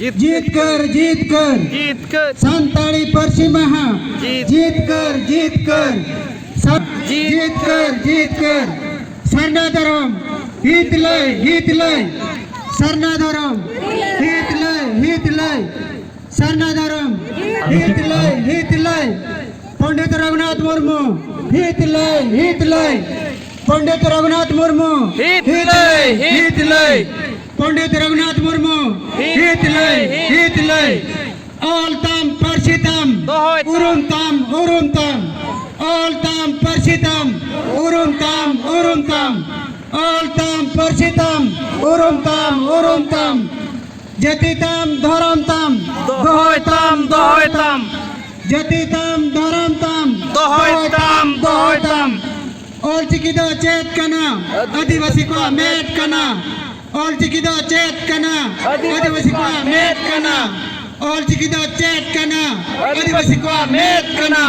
जीत कर संताली परसी महा जीत कर सरना धरम हित लय सरना धरम हित लय सरना धरम हित लय पंडित रघुनाथ मुर्मू हित लय पंडित रघुनाथ मुर्मू हित लय पंडित रघुनाथ मुर्मू हित लय ओलताम परसितम उरुमताम ओलताम परसितम उरुमताम ओलताम परसितम उरुमताम जतिताम धरमताम दोहयताम जतिताम धरमताम दोहयताम ऑलचिकी दो चेत कना आदिवासी को मेट कना ऑलचिकी दो चेत कना आदिवासी को मेट कना ऑलचिकी दो चेत कना आदिवासी को मेट कना